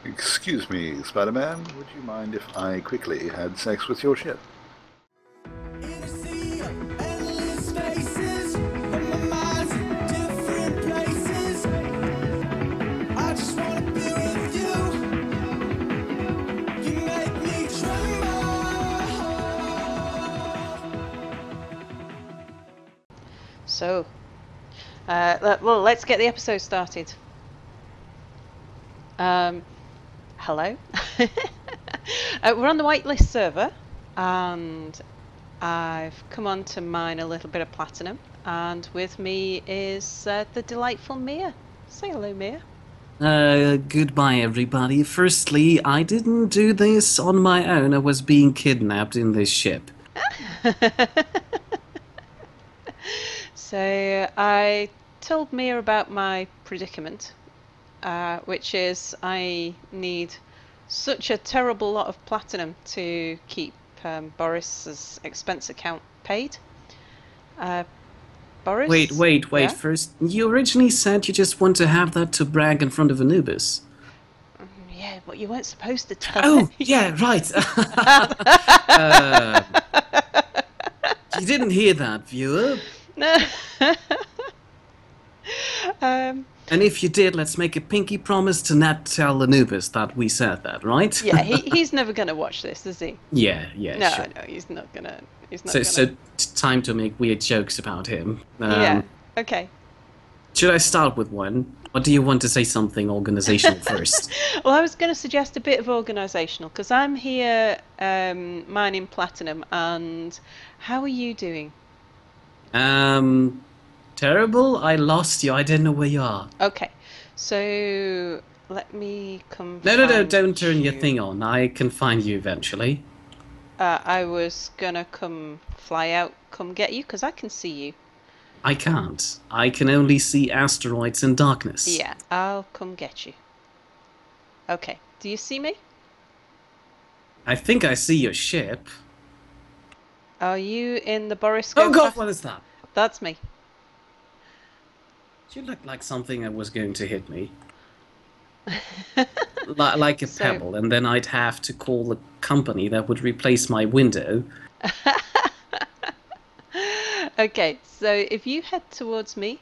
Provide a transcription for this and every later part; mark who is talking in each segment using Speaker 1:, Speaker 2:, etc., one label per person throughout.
Speaker 1: Excuse me, Spider-Man, would you mind if I quickly had sex with your ship?
Speaker 2: So, well, let's get the episode started. Hello. We're on the whitelist server, and I've come on to mine a little bit of platinum, and with me is the delightful Mia. Say hello, Mia.
Speaker 3: Goodbye, everybody. Firstly, I didn't do this on my own. I was being kidnapped in this ship.
Speaker 2: So I told Mia about my predicament, which is I need such a terrible lot of platinum to keep Boris's expense account paid. Boris?
Speaker 3: Wait.
Speaker 2: Yeah?
Speaker 3: First, you originally said you just want to have that to brag in front of Anubiz.
Speaker 2: Yeah, but you weren't supposed to tell
Speaker 3: Oh,
Speaker 2: me.
Speaker 3: yeah, right. You didn't hear that, viewer.
Speaker 2: No.
Speaker 3: And if you did, let's make a pinky promise to not tell Anubiz that we said that, right?
Speaker 2: Yeah, he's never going to watch this, is he?
Speaker 3: Yeah,
Speaker 2: No,
Speaker 3: sure.
Speaker 2: no, he's not going to.
Speaker 3: So time to make weird jokes about him.
Speaker 2: Yeah, okay.
Speaker 3: Should I start with one? Or do you want to say something organizational first?
Speaker 2: Well, I was going to suggest a bit of organisational, because I'm here mining platinum, and how are you doing?
Speaker 3: Terrible? I lost you. I didn't know where you are.
Speaker 2: Okay, so let me come.
Speaker 3: No, don't turn your thing on. I can find you eventually.
Speaker 2: I was gonna fly out, come get you, because I can see you.
Speaker 3: I can't. I can only see asteroids in darkness.
Speaker 2: Yeah, I'll come get you. Okay, do you see me?
Speaker 3: I think I see your ship.
Speaker 2: Are you in the Boris?
Speaker 3: Oh god, what is that?
Speaker 2: That's me.
Speaker 3: You look like something that was going to hit me. Like a pebble, and then I'd have to call the company that would replace my window.
Speaker 2: Okay, so if you head towards me,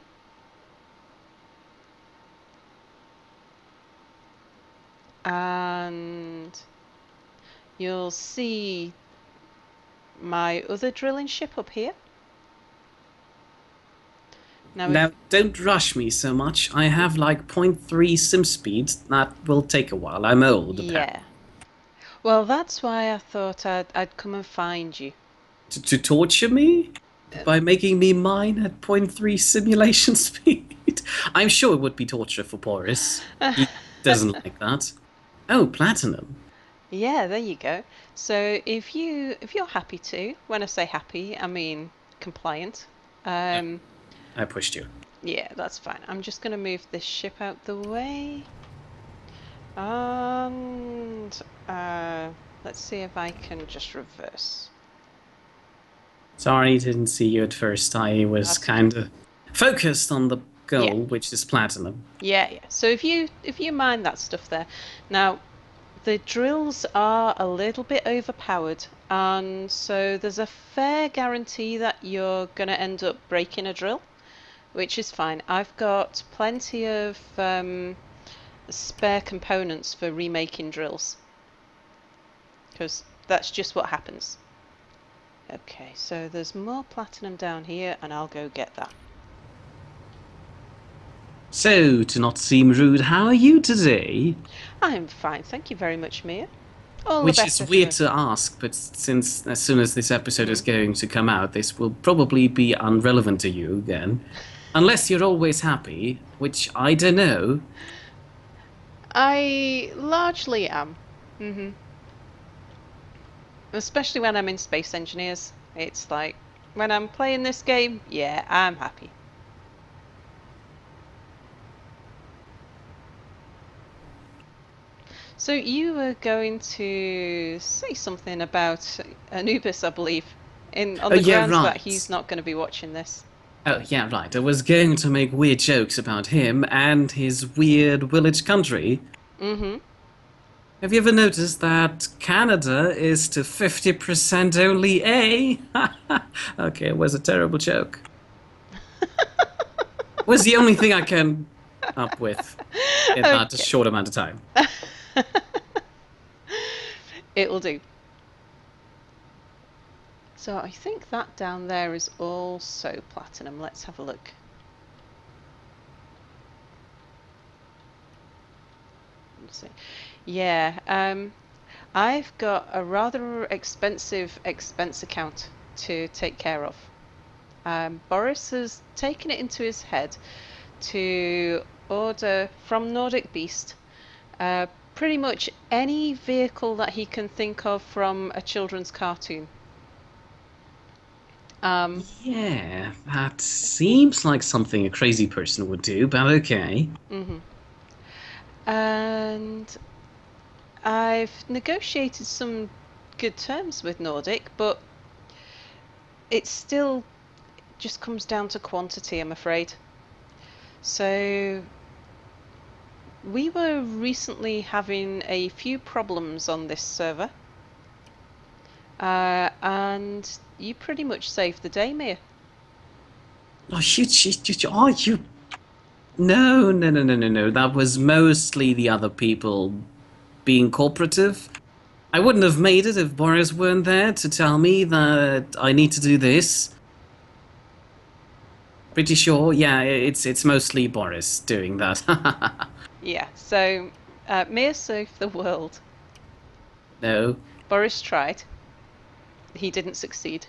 Speaker 2: and you'll see my other drilling ship up here. Now
Speaker 3: don't rush me so much. I have like 0.3 sim speed. That will take a while. I'm old.
Speaker 2: Yeah. Well, that's why I thought I'd come and find you.
Speaker 3: To torture me? By making me mine at 0.3 simulation speed? I'm sure it would be torture for Boris. He doesn't like that. Oh, platinum.
Speaker 2: Yeah, there you go. So if you're happy to, when I say happy, I mean compliant.
Speaker 3: I pushed you.
Speaker 2: Yeah, that's fine. I'm just going to move this ship out the way. And let's see if I can just reverse.
Speaker 3: Sorry, didn't see you at first. I was kind of focused on the goal, which is platinum.
Speaker 2: Yeah. So if you mind that stuff there. Now, the drills are a little bit overpowered, and so there's a fair guarantee that you're going to end up breaking a drill, which is fine. I've got plenty of spare components for remaking drills, because that's just what happens. Okay, so there's more platinum down here, and I'll go get that.
Speaker 3: So, to not seem rude, how are you today?
Speaker 2: I'm fine, thank you very much, Mia. All
Speaker 3: Which
Speaker 2: the
Speaker 3: is
Speaker 2: better
Speaker 3: weird
Speaker 2: for...
Speaker 3: to ask, but since as soon as this episode is going to come out, this will probably be irrelevant to you again. Unless you're always happy, which I don't know.
Speaker 2: I largely am. Especially when I'm in Space Engineers. It's like, when I'm playing this game, yeah, I'm happy. So you were going to say something about Anubiz, I believe, on the grounds that he's not going to be watching this.
Speaker 3: Oh, yeah, right. I was going to make weird jokes about him and his weird village country.
Speaker 2: Mm-hmm.
Speaker 3: Have you ever noticed that Canada is to 50% only A? Okay, it was a terrible joke. Was the only thing I came up with in that
Speaker 2: Okay.
Speaker 3: short amount of time.
Speaker 2: It'll do. So I think that down there is also platinum. Let's have a look. Let's see. Yeah, I've got a rather expensive expense account to take care of. Boris has taken it into his head to order from Nordic Beast pretty much any vehicle that he can think of from a children's cartoon.
Speaker 3: Yeah, that seems like something a crazy person would do, but okay.
Speaker 2: And I've negotiated some good terms with Nordic, but it still just comes down to quantity, I'm afraid. So we were recently having a few problems on this server, and you pretty much saved the day, Mia.
Speaker 3: Oh, you. No. That was mostly the other people being cooperative. I wouldn't have made it if Boris weren't there to tell me that I need to do this. Pretty sure, yeah, it's mostly Boris doing that.
Speaker 2: Yeah, so Mia saved the world.
Speaker 3: No.
Speaker 2: Boris tried. He didn't succeed.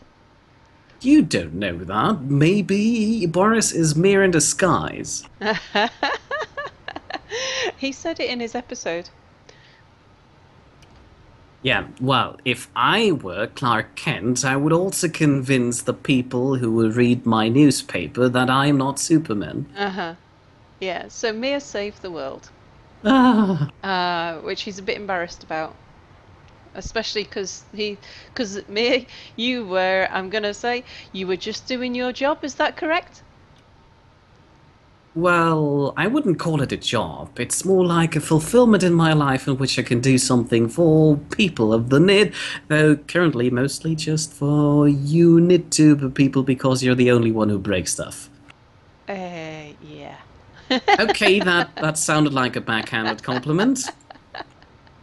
Speaker 3: You don't know that. Maybe Boris is mere in disguise.
Speaker 2: He said it in his episode.
Speaker 3: Yeah, well, if I were Clark Kent, I would also convince the people who will read my newspaper that I'm not Superman.
Speaker 2: Yeah, so Mia saved the world. Which he's a bit embarrassed about. Especially because Mia, you were, I'm gonna say, you were just doing your job, is that correct?
Speaker 3: Well, I wouldn't call it a job. It's more like a fulfillment in my life in which I can do something for people of the Nidd, though currently mostly just for you Nidd people because you're the only one who breaks stuff.
Speaker 2: Yeah.
Speaker 3: Okay, that sounded like a backhanded compliment.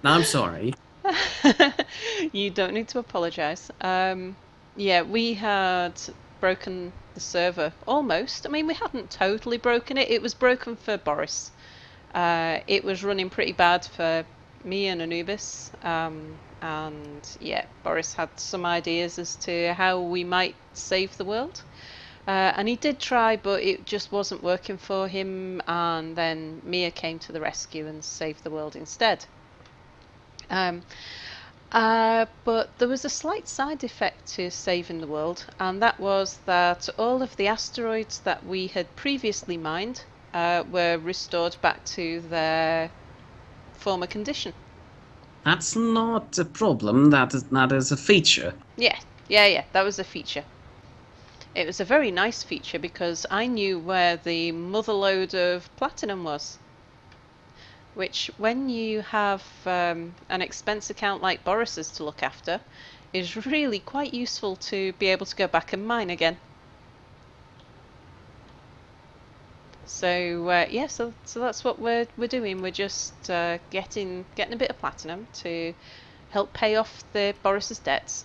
Speaker 3: No, I'm sorry.
Speaker 2: You don't need to apologize. Yeah, we had broken the server almost. I mean, we hadn't totally broken it. It was broken for Boris. It was running pretty bad for me and Anubiz. And yeah, Boris had some ideas as to how we might save the world. And he did try, but it just wasn't working for him. And then Mia came to the rescue and saved the world instead. But there was a slight side effect to saving the world, and that was that all of the asteroids that we had previously mined were restored back to their former condition.
Speaker 3: That's not a problem, that is a feature.
Speaker 2: Yeah, that was a feature. It was a very nice feature because I knew where the motherlode of platinum was. Which, when you have an expense account like Boris's to look after, is really quite useful to be able to go back and mine again. So yeah, so that's what we're doing. We're just getting a bit of platinum to help pay off Boris's debts.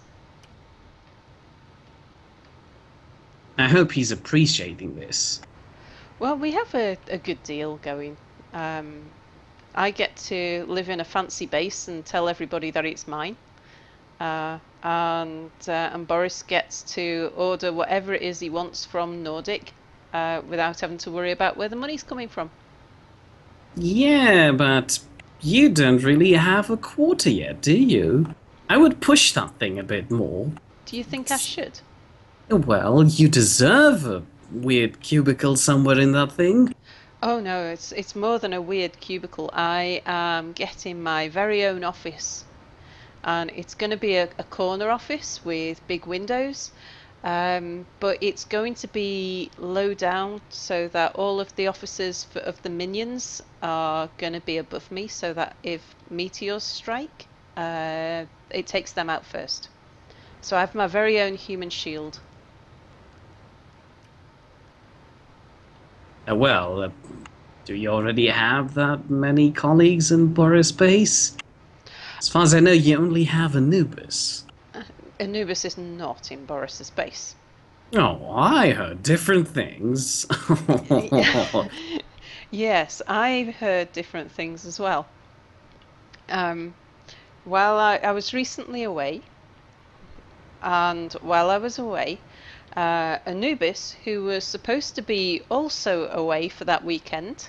Speaker 3: I hope he's appreciating this.
Speaker 2: Well, we have a good deal going. I get to live in a fancy base and tell everybody that it's mine. And Boris gets to order whatever it is he wants from Nordic without having to worry about where the money's coming from.
Speaker 3: Yeah, but you don't really have a quarter yet, do you? I would push that thing a bit more.
Speaker 2: Do you think I should?
Speaker 3: Well, you deserve a weird cubicle somewhere in that thing.
Speaker 2: Oh no, it's more than a weird cubicle. I am getting my very own office. And it's going to be a corner office with big windows. But it's going to be low down so that all of the officers of the minions are going to be above me, so that if meteors strike, it takes them out first. So I have my very own human shield.
Speaker 3: Well, do you already have that many colleagues in Boris Base? As far as I know, you only have Anubiz.
Speaker 2: Anubis is not in Boris's base.
Speaker 3: Oh, I heard different things.
Speaker 2: Yes, I've heard different things as well. While I was recently away, and while I was away, Anubis, who was supposed to be also away for that weekend,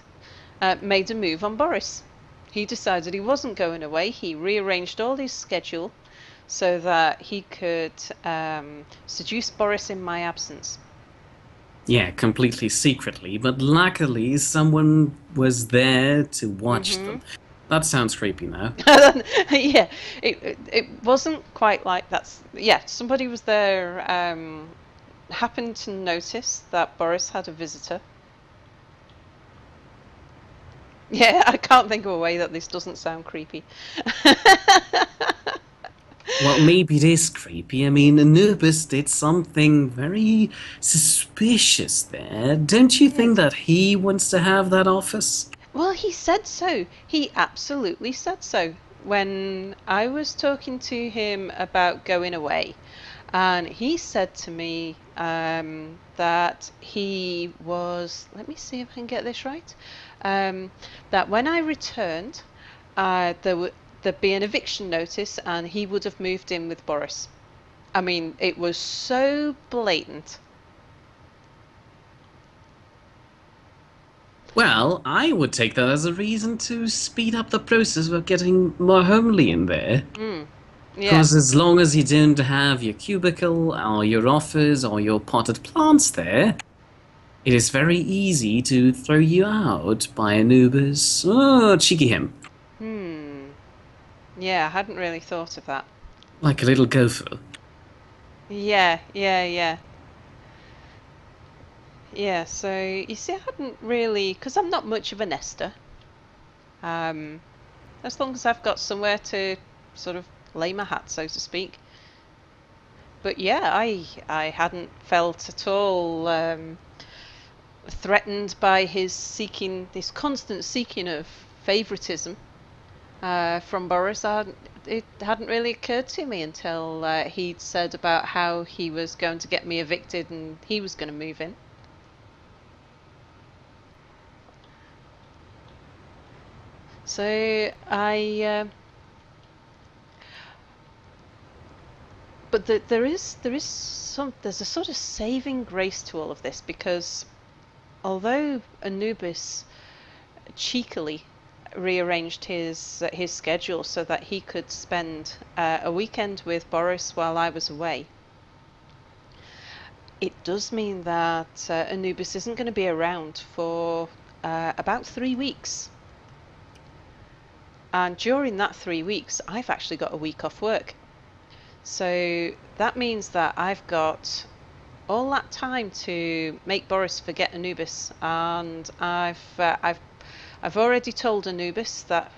Speaker 2: made a move on Boris. He decided he wasn't going away. He rearranged all his schedule so that he could seduce Boris in my absence.
Speaker 3: Yeah, completely secretly, but luckily someone was there to watch them. That sounds creepy now.
Speaker 2: Yeah, it wasn't quite like that. Yeah, somebody was there, happened to notice that Boris had a visitor. Yeah, I can't think of a way that this doesn't sound creepy.
Speaker 3: Well, maybe it is creepy. I mean, Anubis did something very suspicious there. Don't you think that he wants to have that office?
Speaker 2: Well, he said so. He absolutely said so. When I was talking to him about going away, and he said to me that he was, let me see if I can get this right, that when I returned, there'd be an eviction notice and he would have moved in with Boris. I mean, it was so blatant.
Speaker 3: Well, I would take that as a reason to speed up the process of getting more homely in there.
Speaker 2: Yeah.
Speaker 3: Because as long as you don't have your cubicle, or your office, or your potted plants there, it is very easy to throw you out by Anubiz. Oh, cheeky him.
Speaker 2: Yeah, I hadn't really thought of that.
Speaker 3: Like a little gopher.
Speaker 2: Yeah. Yeah, so you see, I hadn't really, because I'm not much of a nester. As long as I've got somewhere to sort of lay my hat, so to speak. But yeah, I hadn't felt at all threatened by his constant seeking of favoritism from Boris. It hadn't really occurred to me until he'd said about how he was going to get me evicted and he was going to move in. So but there's a sort of saving grace to all of this, because although Anubis cheekily rearranged his schedule so that he could spend a weekend with Boris while I was away, it does mean that Anubis isn't going to be around for about 3 weeks. And during that 3 weeks, I've actually got a week off work. So that means that I've got all that time to make Boris forget Anubis. And I've already told Anubis that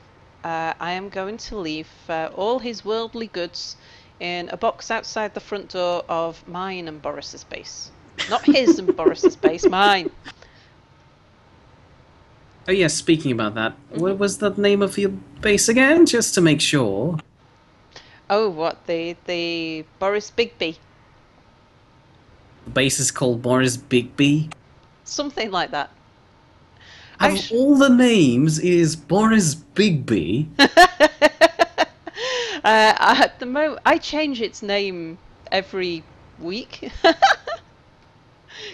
Speaker 2: I am going to leave all his worldly goods in a box outside the front door of mine and Boris's base. Not his and Boris's base, mine.
Speaker 3: Oh yes, speaking about that, what was the name of your base again, just to make sure?
Speaker 2: Oh, what, the Boris Bigby?
Speaker 3: The base is called Boris Bigby?
Speaker 2: Something like that.
Speaker 3: Out of all the names, is Boris Bigby?
Speaker 2: At the moment, I change its name every week.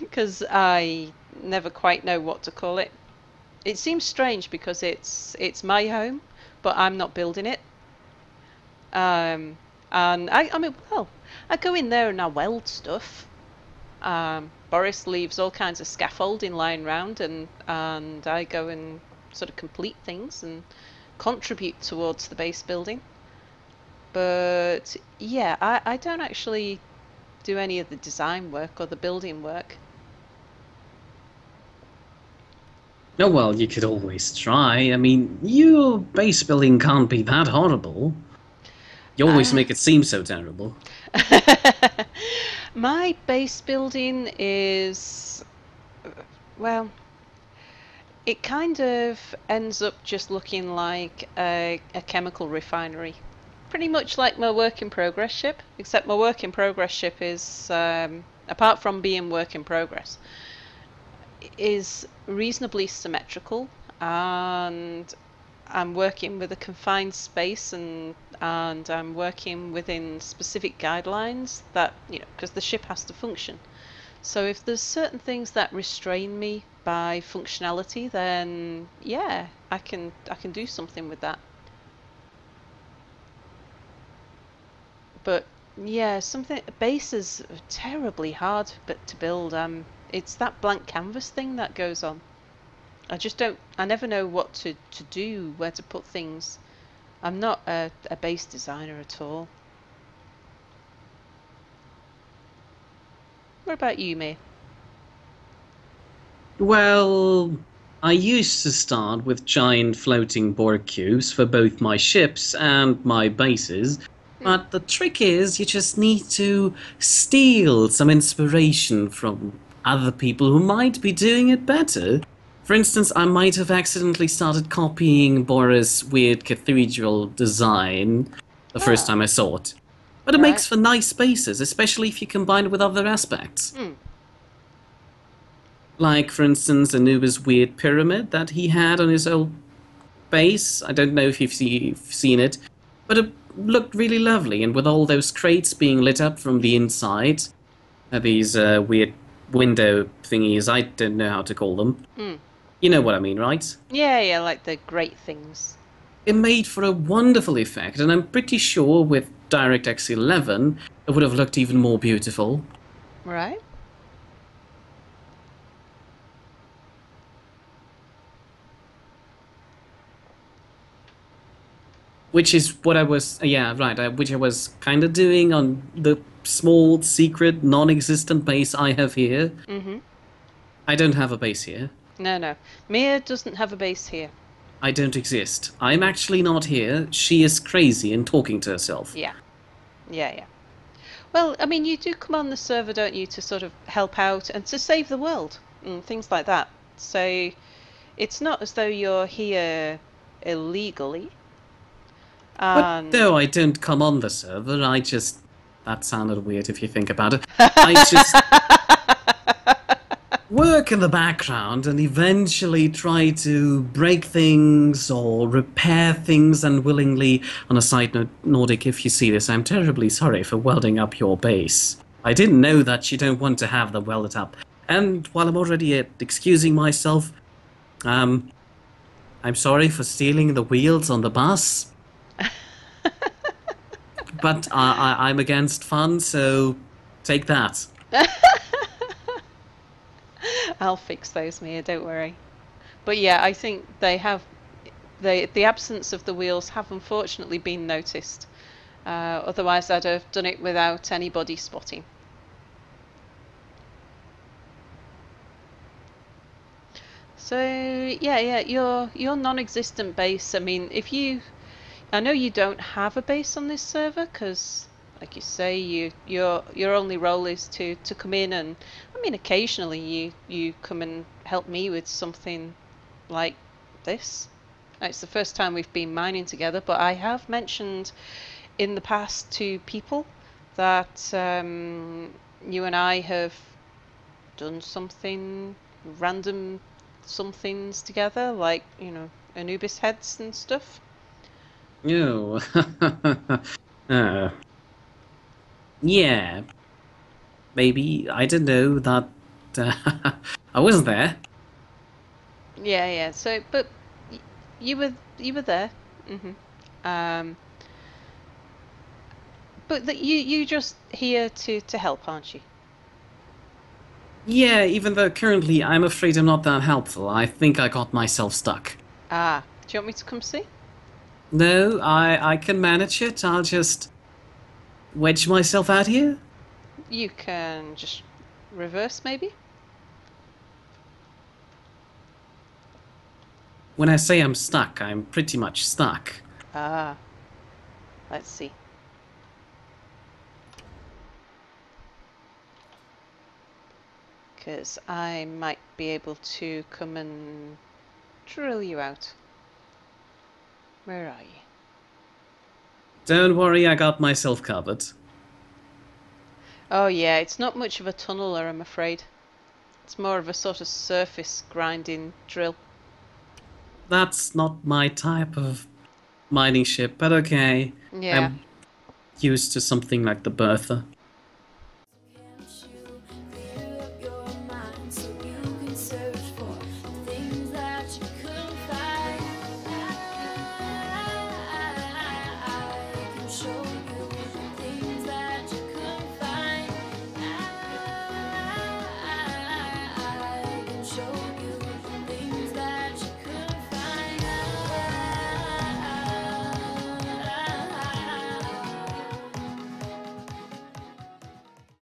Speaker 2: Because I never quite know what to call it. It seems strange because it's my home, but I'm not building it. And I mean, well, I go in there and I weld stuff. Boris leaves all kinds of scaffolding lying around, and I go and sort of complete things and contribute towards the base building. But yeah, I don't actually do any of the design work or the building work.
Speaker 3: Oh, well, you could always try. I mean, your base building can't be that horrible. You always make it seem so terrible.
Speaker 2: My base building is, well, it kind of ends up just looking like a chemical refinery. Pretty much like my work in progress ship, except my work in progress ship is, apart from being work in progress, is reasonably symmetrical, and I'm working with a confined space, and I'm working within specific guidelines that, you know, because the ship has to function. So if there's certain things that restrain me by functionality, then yeah, I can do something with that. But yeah, bases are terribly hard to build. It's that blank canvas thing that goes on. I never know what to do, where to put things. I'm not a base designer at all. What about you, May?
Speaker 3: Well, I used to start with giant floating Borg cubes for both my ships and my bases. But the trick is, you just need to steal some inspiration from other people who might be doing it better. For instance, I might have accidentally started copying Boris' weird cathedral design the first time I saw it. But it makes for nice bases, especially if you combine it with other aspects. Like, for instance, Anubiz' weird pyramid that he had on his old base. I don't know if you've seen it, but it looked really lovely, and with all those crates being lit up from the inside, these weird window thingies, I don't know how to call them. You know what I mean, right?
Speaker 2: Yeah, like the great things.
Speaker 3: It made for a wonderful effect, and I'm pretty sure with DirectX 11, it would have looked even more beautiful.
Speaker 2: Right.
Speaker 3: Which is what I was, which I was kind of doing on the small, secret, non-existent base I have here. I don't have a base here.
Speaker 2: No. Mia doesn't have a base here.
Speaker 3: I don't exist. I'm actually not here. She is crazy and talking to herself.
Speaker 2: Yeah. Well, I mean, you do come on the server, don't you, to sort of help out and to save the world and things like that. So it's not as though you're here illegally.
Speaker 3: But no, I don't come on the server. I just... That sounded weird if you think about it. I just work in the background and eventually try to break things or repair things unwillingly. On a side note, Nordic, if you see this, I'm terribly sorry for welding up your base. I didn't know that you don't want to have them welded up. And while I'm already excusing myself, I'm sorry for stealing the wheels on the bus. But I'm against fun, so take that.
Speaker 2: I'll fix those, Mia, don't worry. But yeah, I think they have... The absence of the wheels have unfortunately been noticed. Otherwise I'd have done it without anybody spotting. So yeah, your non-existent base, I mean, if you... I know you don't have a base on this server because, like you say, your only role is to come in, and I mean occasionally you come and help me with something like this. It's the first time we've been mining together, but I have mentioned in the past to people that you and I have done something random somethings together, like, you know, Anubiz heads and stuff.
Speaker 3: Oh. Yeah. Maybe. I don't know that... I wasn't there.
Speaker 2: Yeah. So, but you were there. But you just here to help, aren't you?
Speaker 3: Yeah, even though currently I'm afraid I'm not that helpful. I think I got myself stuck.
Speaker 2: Ah, do you want me to come see?
Speaker 3: No, I can manage it. I'll just wedge myself out here.
Speaker 2: You can just reverse, maybe?
Speaker 3: When I say I'm stuck, I'm pretty much stuck.
Speaker 2: Ah, let's see. Because I might be able to come and drill you out. Where are you?
Speaker 3: Don't worry, I got myself covered.
Speaker 2: Oh yeah, it's not much of a tunneler, I'm afraid. It's more of a sort of surface grinding drill.
Speaker 3: That's not my type of mining ship, but okay.
Speaker 2: Yeah.
Speaker 3: I'm used to something like the Bertha.